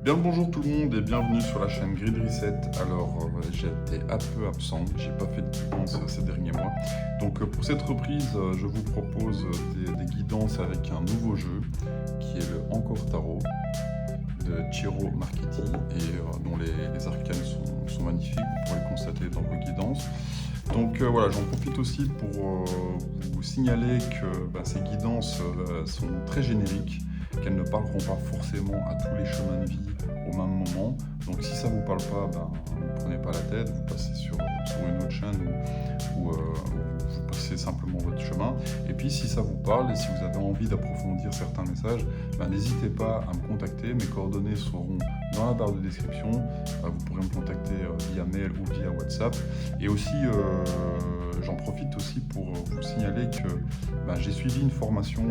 Bien le bonjour tout le monde et bienvenue sur la chaîne Grid Reset. Alors j'étais un peu absent, j'ai pas fait de guidance ces derniers mois. Donc pour cette reprise, je vous propose des guidances avec un nouveau jeu qui est le Encore Tarot de Ciro Marchetti et dont les arcanes sont magnifiques, vous pourrez le constater dans vos guidances. Donc voilà, j'en profite aussi pour vous signaler que ces guidances sont très génériques, qu'elles ne parleront pas forcément à tous les chemins de vie au même moment. Donc si ça ne vous parle pas, ne prenez pas la tête, vous passez sur une autre chaîne ou vous passez simplement votre chemin. Et puis si ça vous parle et si vous avez envie d'approfondir certains messages, n'hésitez pas à me contacter. Mes coordonnées seront dans la barre de description. Vous pourrez me contacter via mail ou via WhatsApp. Et aussi, j'en profite aussi pour vous signaler que j'ai suivi une formation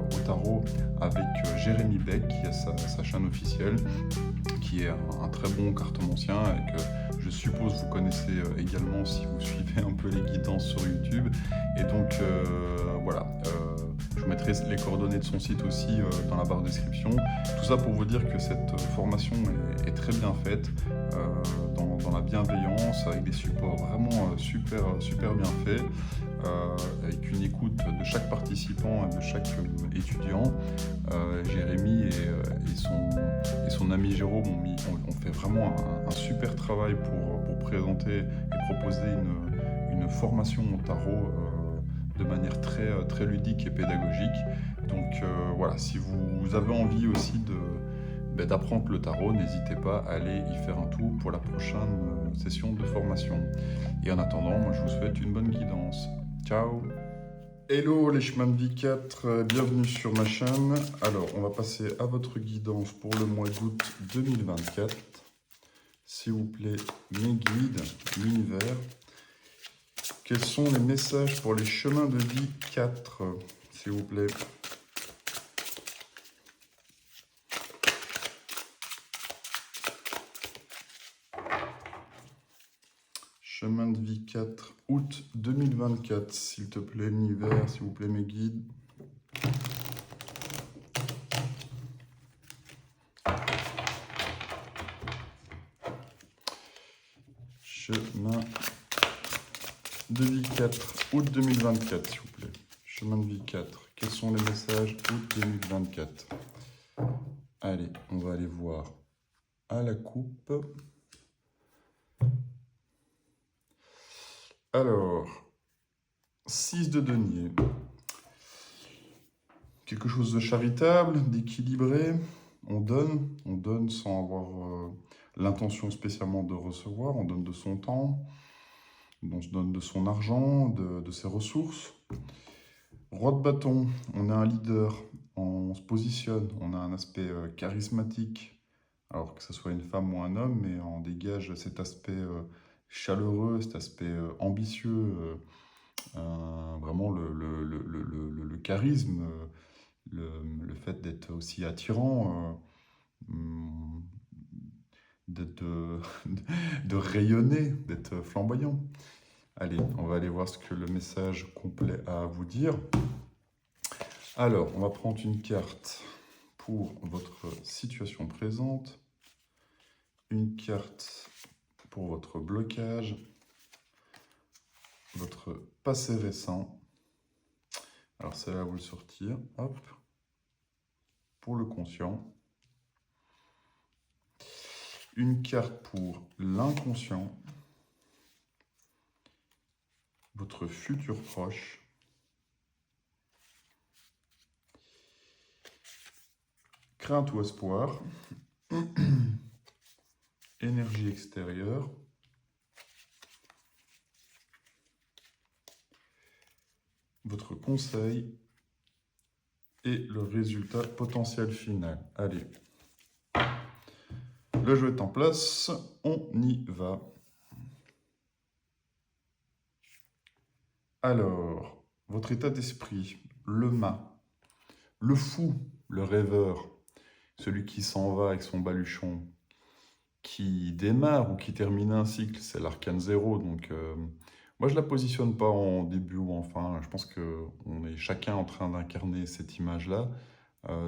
au tarot avec Jérémy Beck, qui a sa chaîne officielle, qui est un très bon cartomancien et que je suppose vous connaissez également si vous suivez un peu les guidances sur YouTube. Et donc voilà, je vous mettrai les coordonnées de son site aussi dans la barre de description. Tout ça pour vous dire que cette formation est très bien faite, dans la bienveillance, avec des supports vraiment super bien faits, avec une écoute de chaque participant et de chaque étudiant. Jérémy et son ami Jérôme ont fait vraiment un super travail pour présenter et proposer une formation au tarot de manière très ludique et pédagogique. Donc voilà, si vous avez envie aussi d'apprendre le tarot, n'hésitez pas à aller y faire un tour pour la prochaine session de formation. Et en attendant, moi je vous souhaite une bonne guidance. Ciao! Hello les chemins de vie 4, bienvenue sur ma chaîne. Alors on va passer à votre guidance pour le mois d'août 2024. S'il vous plaît, mes guides, l'univers. Quels sont les messages pour les chemins de vie 4, s'il vous plaît? Chemin de vie 4, août 2024, s'il te plaît, l'univers, s'il vous plaît, mes guides. Chemin de vie 4, août 2024, s'il vous plaît. Chemin de vie 4, quels sont les messages août 2024? Allez, on va aller voir à la coupe. Alors, 6 de denier. Quelque chose de charitable, d'équilibré. On donne sans avoir l'intention spécialement de recevoir. On donne de son temps, on se donne de son argent, de ses ressources. Roi de bâton, on est un leader, on se positionne, on a un aspect charismatique, alors que ce soit une femme ou un homme, mais on dégage cet aspect chaleureux, cet aspect ambitieux, vraiment le charisme, le fait d'être aussi attirant, de rayonner, d'être flamboyant. Allez, on va aller voir ce que le message complet a à vous dire. Alors, on va prendre une carte pour votre situation présente, une carte pour votre blocage, votre passé récent. Alors, celle-là, vous le sortir. Hop. Pour le conscient. Une carte pour l'inconscient. Votre futur proche. Crainte ou espoir. Énergie extérieure. Votre conseil et le résultat potentiel final. Allez, le jeu est en place, on y va. Alors, votre état d'esprit, le mât, le fou, le rêveur, celui qui s'en va avec son baluchon, qui démarre ou qui termine un cycle, c'est l'arcane 0, donc moi je ne la positionne pas en début ou en fin, je pense qu'on est chacun en train d'incarner cette image-là.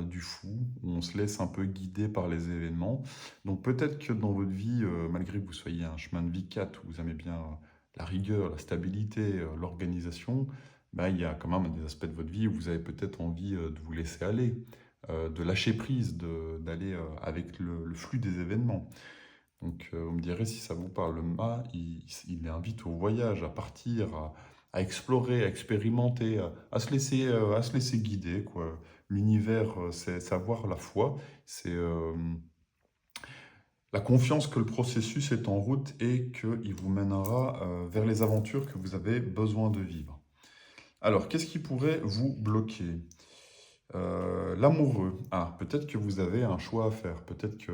du fou, où on se laisse un peu guider par les événements. Donc peut-être que dans votre vie, malgré que vous soyez un chemin de vie 4, où vous aimez bien la rigueur, la stabilité, l'organisation, bah, il y a quand même des aspects de votre vie où vous avez peut-être envie de vous laisser aller, de lâcher prise, d'aller avec le flux des événements. Donc, vous me direz si ça vous parle. Le mât, il invite au voyage, à partir, à explorer, à expérimenter, à se laisser guider, quoi. L'univers, c'est savoir la foi, c'est la confiance que le processus est en route et qu'il vous mènera vers les aventures que vous avez besoin de vivre. Alors, qu'est-ce qui pourrait vous bloquer? L'amoureux. Ah, peut-être que vous avez un choix à faire. Peut-être que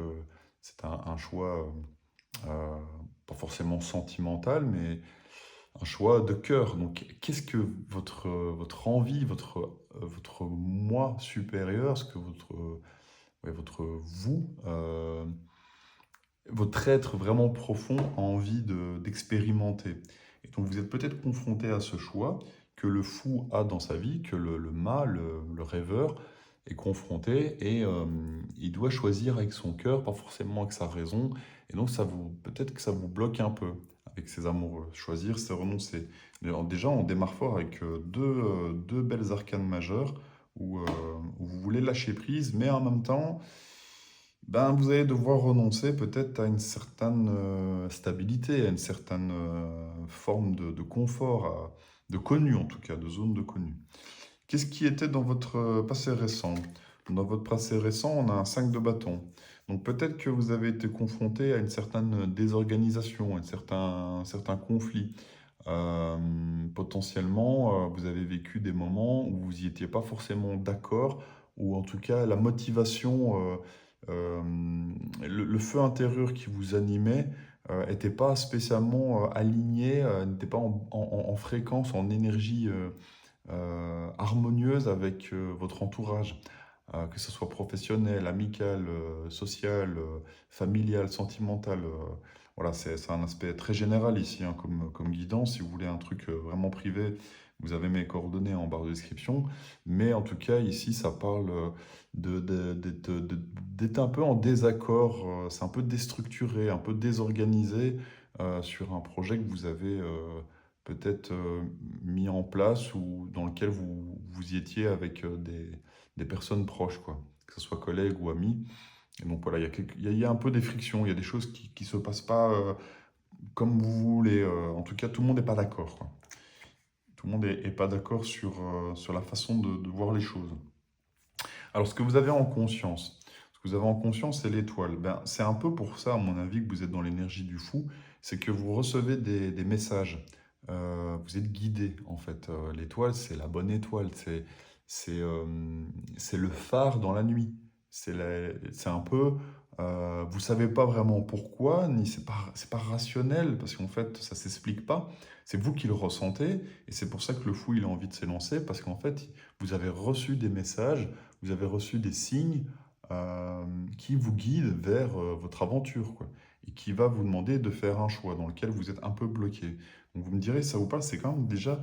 c'est un choix euh, pas forcément sentimental, mais un choix de cœur. Donc, qu'est-ce que votre envie, votre moi supérieur, ce que ouais, votre vous, votre être vraiment profond a envie d'expérimenter. Et donc, vous êtes peut-être confronté à ce choix que le fou a dans sa vie, que le mât, le rêveur, est confronté et il doit choisir avec son cœur, pas forcément avec sa raison. Et donc, peut-être que ça vous bloque un peu avec ces amoureux. Choisir, c'est renoncer. Alors, déjà, on démarre fort avec deux belles arcanes majeures où vous voulez lâcher prise, mais en même temps, ben, vous allez devoir renoncer peut-être à une certaine stabilité, à une certaine forme de confort, de connu en tout cas, de zone de connu. Qu'est-ce qui était dans votre passé récent? Dans votre passé récent, on a un 5 de bâton. Donc peut-être que vous avez été confronté à une certaine désorganisation, à un certain conflit. Euh, Potentiellement, vous avez vécu des moments où vous n'y étiez pas forcément d'accord, ou en tout cas la motivation, euh, le feu intérieur qui vous animait n'était pas spécialement aligné, n'était pas en fréquence, en énergie harmonieuse avec votre entourage, que ce soit professionnel, amical, social, familial, sentimental. Voilà, c'est un aspect très général ici, hein, comme guidance. Si vous voulez un truc vraiment privé, vous avez mes coordonnées en barre de description. Mais en tout cas, ici, ça parle d'être un peu en désaccord. C'est un peu déstructuré, un peu désorganisé sur un projet que vous avez peut-être mis en place ou dans lequel vous y étiez avec des personnes proches, quoi, que ce soit collègues ou amis. Et donc voilà, il y a un peu des frictions, il y a des choses qui se passent pas comme vous voulez. En tout cas, tout le monde n'est pas d'accord, quoi. Tout le monde est pas d'accord sur la façon de voir les choses. Alors, ce que vous avez en conscience, ce que vous avez en conscience, c'est l'étoile. Ben, c'est un peu pour ça, à mon avis, que vous êtes dans l'énergie du fou, c'est que vous recevez des messages. Vous êtes guidé, en fait. L'étoile, c'est la bonne étoile. C'est, euh, c'est le phare dans la nuit. C'est un peu... vous savez pas vraiment pourquoi, ni c'est pas rationnel, parce qu'en fait, ça s'explique pas. C'est vous qui le ressentez, et c'est pour ça que le fou, il a envie de s'élancer, parce qu'en fait, vous avez reçu des messages, vous avez reçu des signes qui vous guident vers votre aventure, quoi, et qui va vous demander de faire un choix dans lequel vous êtes un peu bloqué. Donc vous me direz, ça vous parle, c'est quand même déjà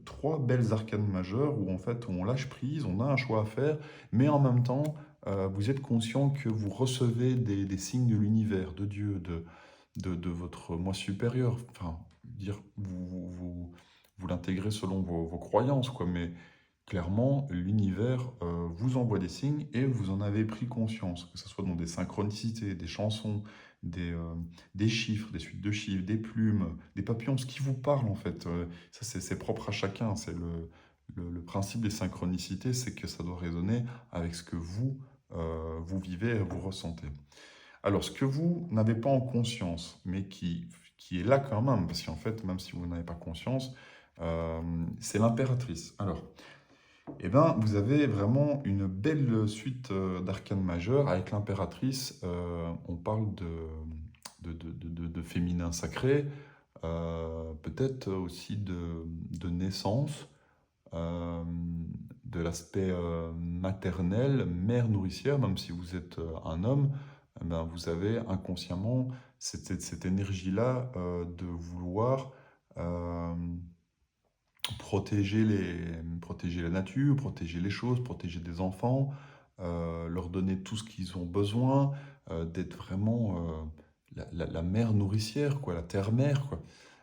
trois belles arcanes majeures où en fait on lâche prise, on a un choix à faire, mais en même temps, vous êtes conscient que vous recevez des signes de l'univers, de Dieu, de votre moi supérieur. Enfin, dire, vous l'intégrez selon vos croyances, quoi, mais clairement, l'univers vous envoie des signes et vous en avez pris conscience, que ce soit dans des synchronicités, des chansons, des chiffres, des suites de chiffres, des plumes, des papillons, ce qui vous parle en fait. Ça, c'est propre à chacun. C'est le principe des synchronicités, c'est que ça doit résonner avec ce que vous vivez et vous ressentez. Alors, ce que vous n'avez pas en conscience, mais qui est là quand même, parce qu'en fait, même si vous n'avez pas conscience, c'est l'impératrice. Alors, eh ben, vous avez vraiment une belle suite d'arcanes majeures avec l'impératrice. On parle de féminin sacré, peut-être aussi de naissance, euh, de l'aspect maternel, mère nourricière, même si vous êtes un homme, eh ben, vous avez inconsciemment cette énergie-là de vouloir... euh, protéger la nature, protéger les choses, protéger des enfants, leur donner tout ce qu'ils ont besoin, d'être vraiment la mère nourricière, quoi, la terre-mère, quoi.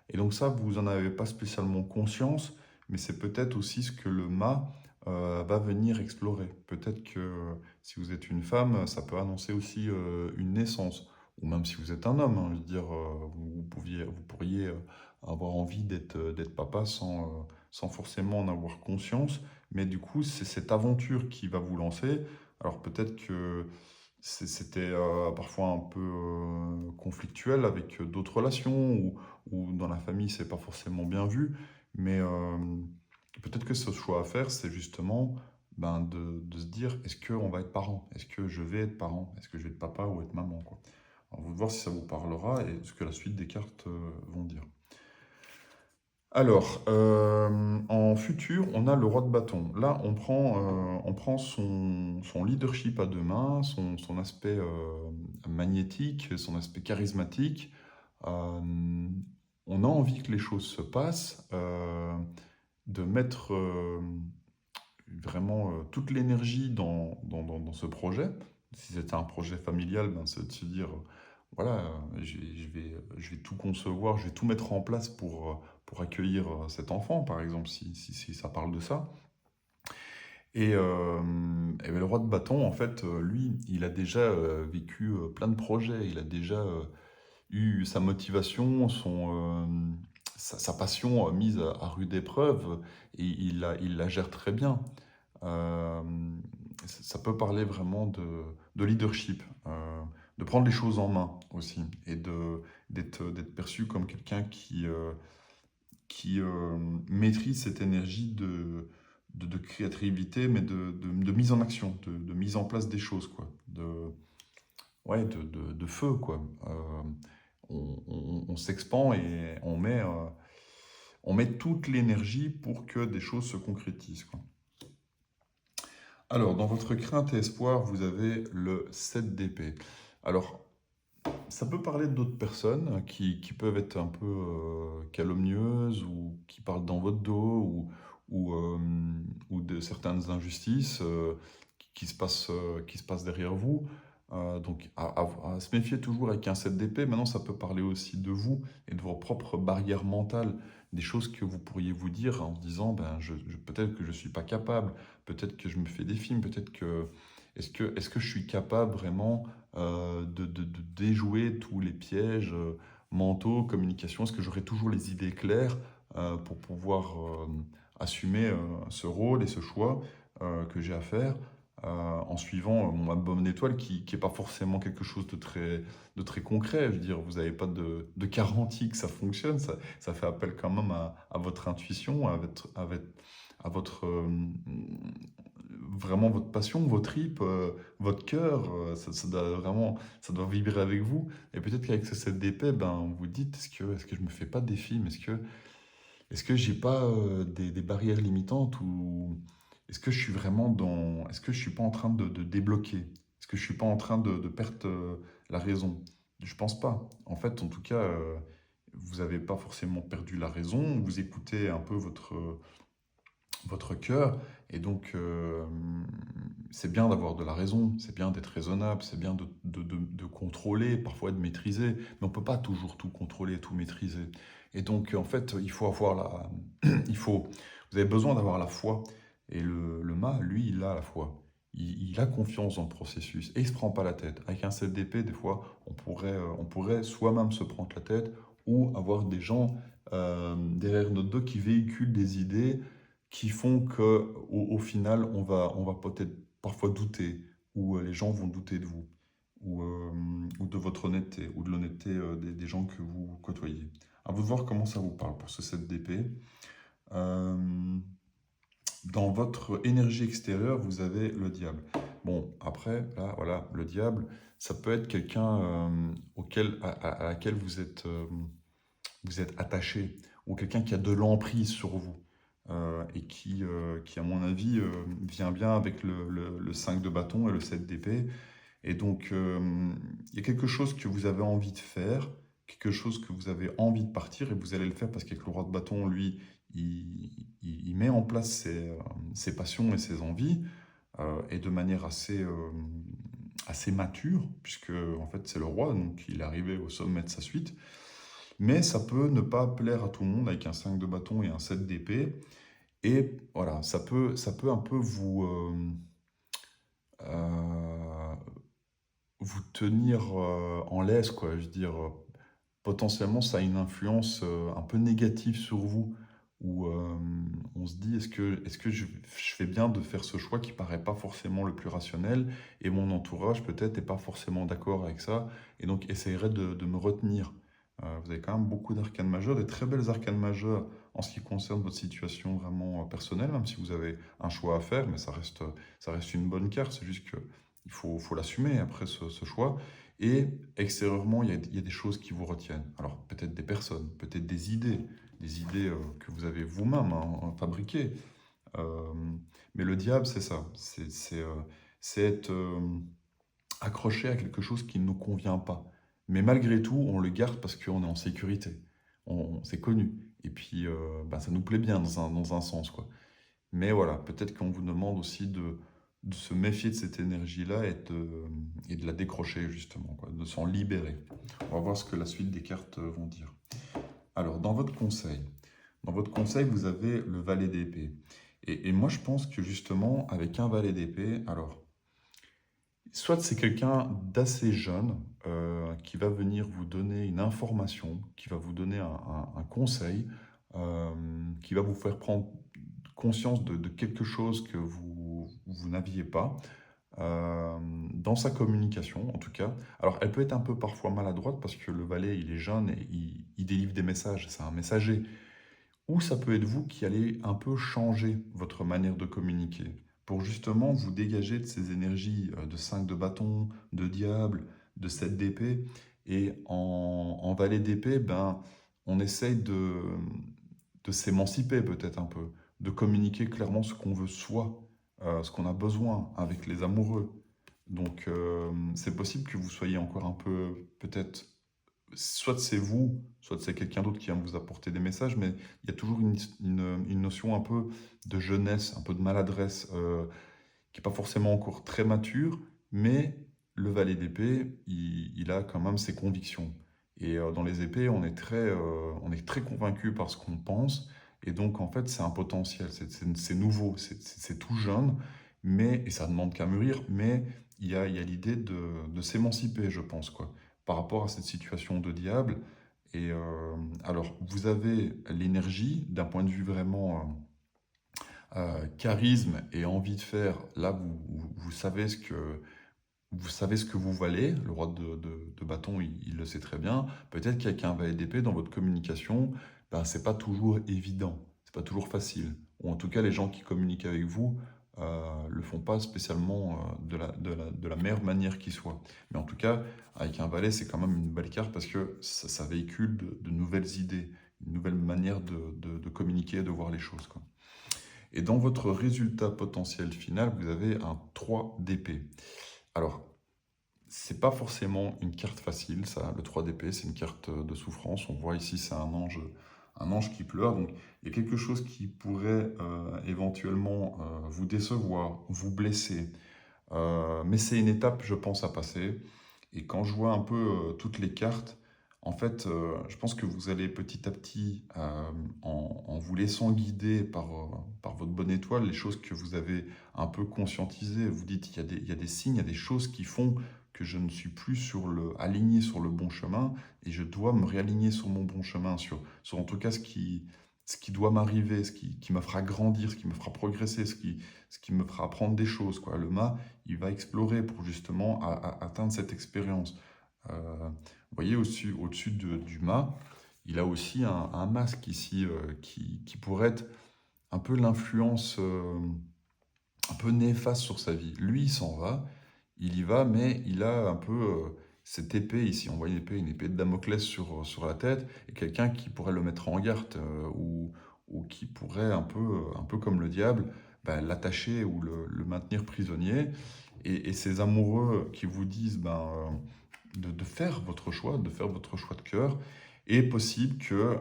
Et donc ça, vous n'en avez pas spécialement conscience, mais c'est peut-être aussi ce que le mât va venir explorer. Peut-être que si vous êtes une femme, ça peut annoncer aussi une naissance. Ou même si vous êtes un homme, hein, je veux dire, vous pourriez avoir envie d'être papa sans forcément en avoir conscience. Mais du coup, c'est cette aventure qui va vous lancer. Alors peut-être que c'était parfois un peu conflictuel avec d'autres relations ou dans la famille, c'est pas forcément bien vu. Mais peut-être que ce choix à faire, c'est justement ben, de se dire, est-ce qu'on va être parent? Est-ce que je vais être parent? Est-ce que je vais être papa ou être maman, quoi? Alors, vous voir si ça vous parlera et ce que la suite des cartes vont dire. Alors, en futur, on a le roi de bâton. Là, on prend son leadership à deux mains, son aspect magnétique, son aspect charismatique. Euh, on a envie que les choses se passent, de mettre vraiment toute l'énergie dans ce projet. Si c'était un projet familial, ben, c'est de se dire, voilà, je vais tout concevoir, je vais tout mettre en place pour accueillir cet enfant, par exemple, si ça parle de ça. Et ben, le roi de bâton, en fait, lui, il a déjà vécu plein de projets, il a déjà eu sa motivation, sa passion mise à rude épreuve, et il la gère très bien. Euh, Ça peut parler vraiment de leadership, de prendre les choses en main aussi, et d'être perçu comme quelqu'un qui maîtrise cette énergie de créativité, mais de mise en action, de mise en place des choses, quoi, ouais, de feu, quoi. On s'expand et on met toute l'énergie pour que des choses se concrétisent, quoi. Alors, dans votre crainte et espoir, vous avez le 7 d'épée. Alors, ça peut parler d'autres personnes qui peuvent être un peu calomnieuses ou qui parlent dans votre dos ou, euh, ou de certaines injustices qui se passent derrière vous. Donc, à se méfier toujours avec un 7 d'épée. Maintenant, ça peut parler aussi de vous et de vos propres barrières mentales, des choses que vous pourriez vous dire en disant, ben, peut-être que je ne suis pas capable, peut-être que je me fais des films, peut-être que... est-ce que je suis capable vraiment de déjouer tous les pièges mentaux, communication? Est-ce que j'aurai toujours les idées claires pour pouvoir assumer ce rôle et ce choix que j'ai à faire en suivant ma bonne étoile qui n'est pas forcément quelque chose de très concret. Je veux dire, vous n'avez pas de garantie que ça fonctionne. Ça fait appel quand même à votre intuition, à votre vraiment votre passion, vos tripes, votre cœur, ça doit vraiment, ça doit vibrer avec vous. Et peut-être qu'avec ce 7 d'épée, ben, vous dites, est-ce que je me fais pas des films? Est-ce que j'ai pas des barrières limitantes ou est-ce que je suis vraiment est-ce que je suis pas en train de débloquer? Est-ce que je suis pas en train de perdre la raison? Je pense pas. En fait, en tout cas, vous n'avez pas forcément perdu la raison. Vous écoutez un peu votre cœur. Et donc, c'est bien d'avoir de la raison, c'est bien d'être raisonnable, c'est bien de contrôler, parfois de maîtriser, mais on ne peut pas toujours tout contrôler, tout maîtriser. Et donc, en fait, il faut avoir vous avez besoin d'avoir la foi. Et le mât, lui, il a la foi. Il a confiance dans le processus et il ne se prend pas la tête. Avec un 7 d'épée, des fois, on pourrait soi-même se prendre la tête ou avoir des gens derrière notre dos qui véhiculent des idées qui font que au final, on va peut-être parfois douter, ou les gens vont douter de vous, ou de votre honnêteté, ou de l'honnêteté des gens que vous côtoyez. À vous de voir comment ça vous parle pour ce 7 d'épée. Euh, Dans votre énergie extérieure, vous avez le diable. Bon, après, là, voilà, le diable, ça peut être quelqu'un à laquelle vous êtes attaché, ou quelqu'un qui a de l'emprise sur vous, et qui, à mon avis, vient bien avec le 5 de bâton et le 7 d'épée. Et donc, il y a quelque chose que vous avez envie de faire, quelque chose que vous avez envie de partir, et vous allez le faire parce qu'avec le roi de bâton, lui, il met en place ses passions et ses envies, et de manière assez mature, puisque en fait c'est le roi, donc il est arrivé au sommet de sa suite. Mais ça peut ne pas plaire à tout le monde avec un 5 de bâton et un 7 d'épée. Et voilà, ça peut un peu euh, vous tenir en laisse, quoi. Je veux dire, potentiellement, ça a une influence un peu négative sur vous, où on se dit, est-ce que je fais bien de faire ce choix qui paraît pas forcément le plus rationnel, et mon entourage peut-être n'est pas forcément d'accord avec ça, et donc essayerait de me retenir. Vous avez quand même beaucoup d'arcanes majeures, des très belles arcanes majeures en ce qui concerne votre situation vraiment personnelle, même si vous avez un choix à faire, mais ça reste une bonne carte, c'est juste que il faut l'assumer après ce choix. Et extérieurement, il y a des choses qui vous retiennent. Alors peut-être des personnes, peut-être des idées que vous avez vous-même fabriquées. Euh, mais le diable, c'est ça. C'est être accroché à quelque chose qui ne nous convient pas. Mais malgré tout, on le garde parce qu'on est en sécurité. C'est connu. Et puis, bah, ça nous plaît bien dans un sens, quoi. Mais voilà, peut-être qu'on vous demande aussi de se méfier de cette énergie-là et de la décrocher, justement, quoi, de s'en libérer. On va voir ce que la suite des cartes vont dire. Alors, dans votre conseil, vous avez le valet d'épée. Et moi, je pense que justement, avec un valet d'épée, alors, soit c'est quelqu'un d'assez jeune qui va venir vous donner une information, qui va vous donner un conseil, qui va vous faire prendre conscience de quelque chose que vous n'aviez pas dans sa communication, en tout cas. Alors, elle peut être un peu parfois maladroite parce que le valet, il est jeune et il délivre des messages, c'est un messager. Ou ça peut être vous qui allez un peu changer votre manière de communiquer pour justement vous dégager de ces énergies de 5 de bâton, de diable, de 7 d'épée. Et en valet d'épée, ben, on essaye de s'émanciper peut-être un peu, de communiquer clairement ce qu'on veut soi, ce qu'on a besoin avec les amoureux. Donc c'est possible que vous soyez encore un peu peut-être soit c'est vous, soit c'est quelqu'un d'autre qui vient vous apporter des messages, mais il y a toujours une notion un peu de jeunesse, un peu de maladresse, qui n'est pas forcément encore très mature, mais le valet d'épée, il a quand même ses convictions. Et dans les épées, on est très convaincu par ce qu'on pense, et donc en fait c'est un potentiel, c'est nouveau, c'est tout jeune, et ça demande qu'à mûrir, mais il y a l'idée de s'émanciper, je pense, quoi, par rapport à cette situation de diable. Et alors, vous avez l'énergie d'un point de vue vraiment charisme et envie de faire. Là, vous savez ce que vous valez. Le roi de bâton, il le sait très bien. Peut-être qu'avec un valet d'épée, dans votre communication, ben, c'est pas toujours évident, c'est pas toujours facile. Ou en tout cas, les gens qui communiquent avec vous le font pas spécialement de la meilleure manière qui soit. Mais en tout cas, avec un valet, c'est quand même une belle carte parce que ça véhicule de nouvelles idées, une nouvelle manière de communiquer et de voir les choses, quoi. Et dans votre résultat potentiel final, vous avez un 3 d'épée. Alors, c'est pas forcément une carte facile, ça. Le 3 d'épée, c'est une carte de souffrance. On voit ici, c'est un ange qui pleure. Donc, il y a quelque chose qui pourrait éventuellement vous décevoir, vous blesser. Mais c'est une étape, je pense, à passer. Et quand je vois un peu toutes les cartes, en fait, je pense que vous allez petit à petit, en vous laissant guider par votre bonne étoile, les choses que vous avez un peu conscientisées, vous dites, il y a des signes, il y a des choses qui font que je ne suis plus aligné sur le bon chemin et je dois me réaligner sur mon bon chemin, sur en tout cas ce qui doit m'arriver, ce qui me fera grandir, ce qui me fera progresser, ce qui me fera apprendre des choses, quoi. Le mât, il va explorer pour justement atteindre cette expérience. Vous voyez, au-dessus du mât, il a aussi un masque ici qui pourrait être un peu l'influence un peu néfaste sur sa vie. Lui, il s'en va, il y va, mais il a un peu cette épée ici. On voit une épée de Damoclès sur la tête, et quelqu'un qui pourrait le mettre en garde ou qui pourrait un peu comme le diable, ben, l'attacher ou le maintenir prisonnier. Et ces amoureux qui vous disent ben, de faire votre choix, de faire votre choix de cœur, Et possible que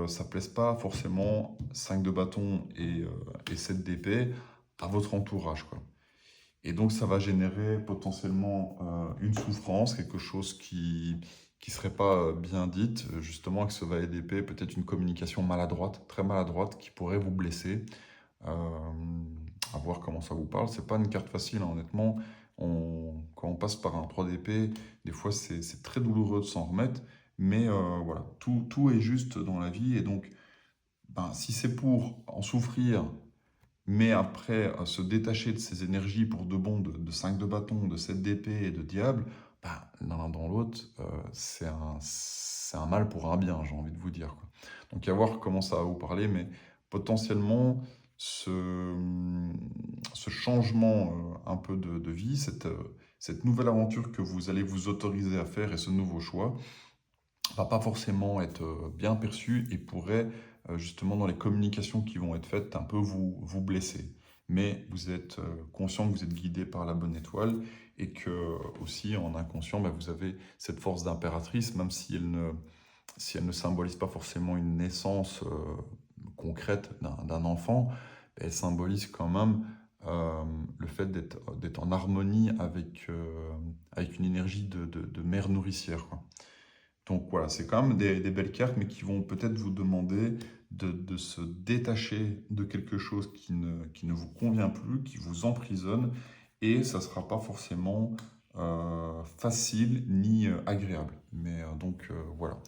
ça ne plaise pas forcément 5 de bâton et 7 d'épée à votre entourage, quoi. Et donc, ça va générer potentiellement une souffrance, quelque chose qui ne serait pas bien dite, justement, avec ce valet d'épée, peut-être une communication maladroite, très maladroite, qui pourrait vous blesser. À voir comment ça vous parle. C'est pas une carte facile, hein, honnêtement. Quand on passe par un 3 d'épée, des fois c'est très douloureux de s'en remettre, mais voilà, tout est juste dans la vie, et donc ben, si c'est pour en souffrir, mais après se détacher de ces énergies pour de bon, de 5 de bâton, de 7 d'épée et de diable, ben, dans l'un dans l'autre, c'est un mal pour un bien, j'ai envie de vous dire, quoi. Donc à voir comment ça va vous parler, mais potentiellement ce changement un peu de vie, cette nouvelle aventure que vous allez vous autoriser à faire et ce nouveau choix, va pas forcément être bien perçu et pourrait justement dans les communications qui vont être faites un peu vous blesser. Mais vous êtes conscient que vous êtes guidé par la bonne étoile et que aussi en inconscient, bah, vous avez cette force d'impératrice, même si elle ne symbolise pas forcément une naissance concrète d'un enfant, elle symbolise quand même le fait d'être en harmonie avec une énergie de mère nourricière, quoi. Donc voilà, c'est quand même des belles cartes, mais qui vont peut-être vous demander de se détacher de quelque chose qui ne vous convient plus, qui vous emprisonne, et ça ne sera pas forcément facile ni agréable. Mais donc voilà.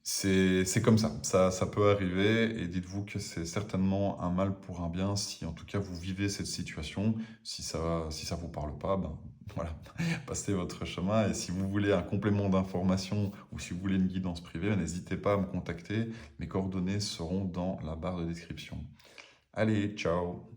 C'est comme ça peut arriver, et dites-vous que c'est certainement un mal pour un bien si en tout cas vous vivez cette situation. Si ça vous parle pas, ben voilà, passez votre chemin, et si vous voulez un complément d'information ou si vous voulez une guidance privée, n'hésitez pas à me contacter. Mes coordonnées seront dans la barre de description. Allez, ciao!